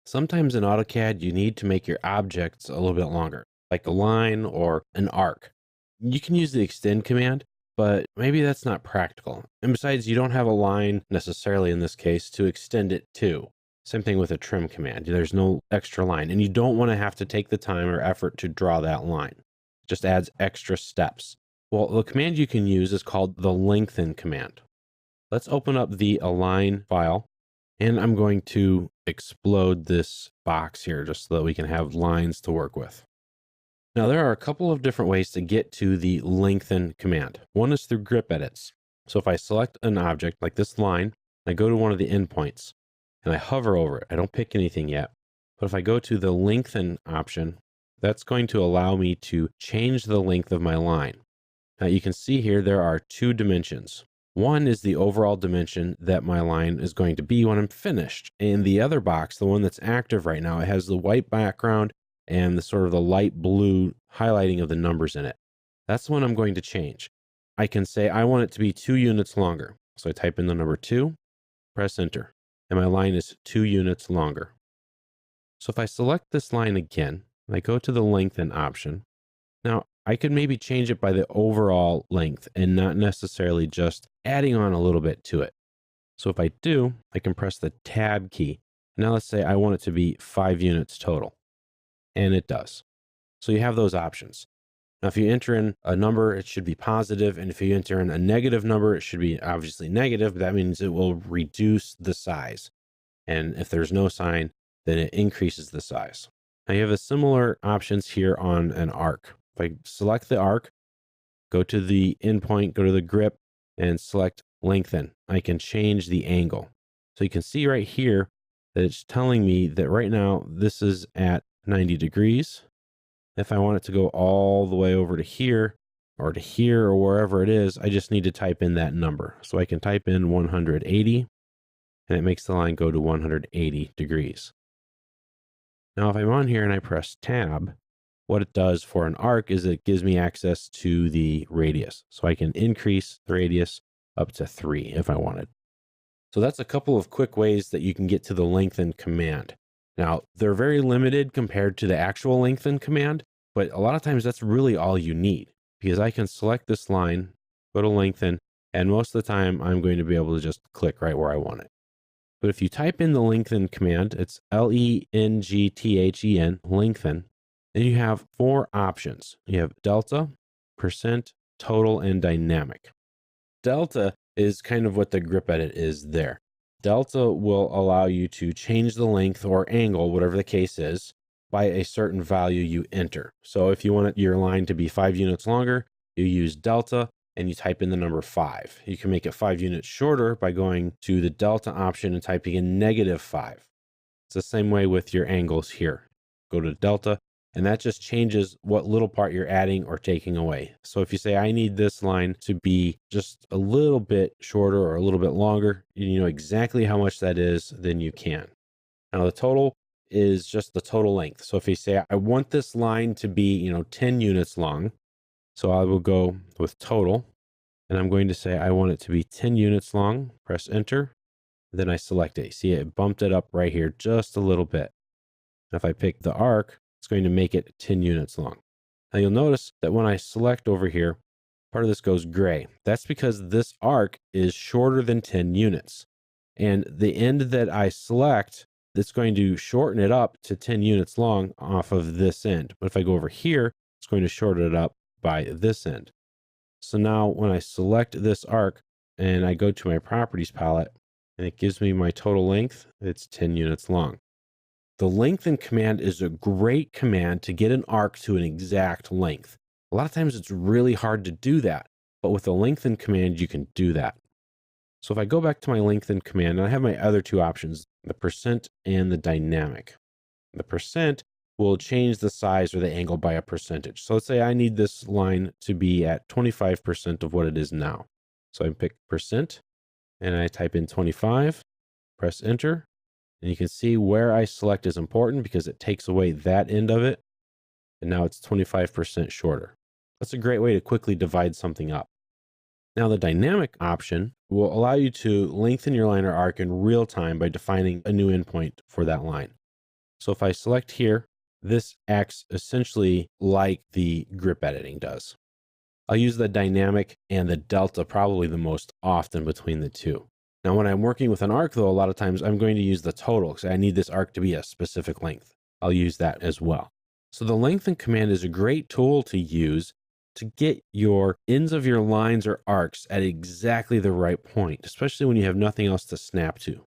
Sometimes in AutoCAD, you need to make your objects a little bit longer, like a line or an arc. You can use the extend command, but maybe that's not practical. And besides, you don't have a line necessarily in this case to extend it to. Same thing with a trim command. There's no extra line, and you don't want to have to take the time or effort to draw that line. It just adds extra steps. Well, the command you can use is called the lengthen command. Let's open up the align file, and I'm going to explode this box here just so that we can have lines to work with. Now, there are a couple of different ways to get to the lengthen command. One is through grip edits. So if I select an object like this line, I go to one of the endpoints and I hover over it. I don't pick anything yet. But if I go to the lengthen option, that's going to allow me to change the length of my line. Now you can see here there are two dimensions. One is the overall dimension that my line is going to be when I'm finished. And the other box, the one that's active right now, it has the white background and the sort of the light blue highlighting of the numbers in it. That's the one I'm going to change. I can say I want it to be 2 units longer. So I type in the number 2, press enter, and my line is 2 units longer. So if I select this line again, and I go to the lengthen option, now I could maybe change it by the overall length and not necessarily just adding on a little bit to it. So if I do, I can press the tab key. Now let's say I want it to be 5 units total. And it does. So you have those options. Now, if you enter in a number, it should be positive. And if you enter in a negative number, it should be obviously negative, but that means it will reduce the size. And if there's no sign, then it increases the size. Now you have a similar options here on an arc. If I select the arc, go to the endpoint, go to the grip, and select lengthen, I can change the angle. So you can see right here that it's telling me that right now this is at 90 degrees. If I want it to go all the way over to here or wherever it is, I just need to type in that number. So I can type in 180 and it makes the line go to 180 degrees. Now, if I'm on here and I press tab, what it does for an arc is it gives me access to the radius. So I can increase the radius up to 3 if I wanted. So that's a couple of quick ways that you can get to the lengthen command. Now, they're very limited compared to the actual lengthen command, but a lot of times that's really all you need because I can select this line, go to lengthen, and most of the time I'm going to be able to just click right where I want it. But if you type in the lengthen command, it's Lengthen, lengthen, then you have 4 options. You have delta, percent, total, and dynamic. Delta is kind of what the grip edit is there. Delta will allow you to change the length or angle, whatever the case is, by a certain value you enter. So if you want your line to be 5 units longer, you use delta and you type in the number 5. You can make it 5 units shorter by going to the delta option and typing in -5. It's the same way with your angles here. Go to delta, and that just changes what little part you're adding or taking away. So if you say, I need this line to be just a little bit shorter or a little bit longer, you know exactly how much that is, then you can. Now the total is just the total length. So if you say, I want this line to be, 10 units long, so I will go with total, and I'm going to say, I want it to be 10 units long, press enter, then I select it. See, it bumped it up right here just a little bit. If I pick the arc, it's going to make it 10 units long. Now you'll notice that when I select over here, part of this goes gray. That's because this arc is shorter than 10 units. And the end that I select, it's going to shorten it up to 10 units long off of this end. But if I go over here, it's going to shorten it up by this end. So now when I select this arc and I go to my properties palette and it gives me my total length, it's 10 units long. The lengthen command is a great command to get an arc to an exact length. A lot of times it's really hard to do that, but with the lengthen command, you can do that. So if I go back to my lengthen command, and I have my other 2 options, the percent and the dynamic. The percent will change the size or the angle by a percentage. So let's say I need this line to be at 25% of what it is now. So I pick percent and I type in 25, press enter. And you can see where I select is important because it takes away that end of it. And now it's 25% shorter. That's a great way to quickly divide something up. Now the dynamic option will allow you to lengthen your line or arc in real time by defining a new endpoint for that line. So if I select here, this acts essentially like the grip editing does. I'll use the dynamic and the delta probably the most often between the two. Now, when I'm working with an arc, though, a lot of times I'm going to use the total because I need this arc to be a specific length. I'll use that as well. So the lengthen command is a great tool to use to get your ends of your lines or arcs at exactly the right point, especially when you have nothing else to snap to.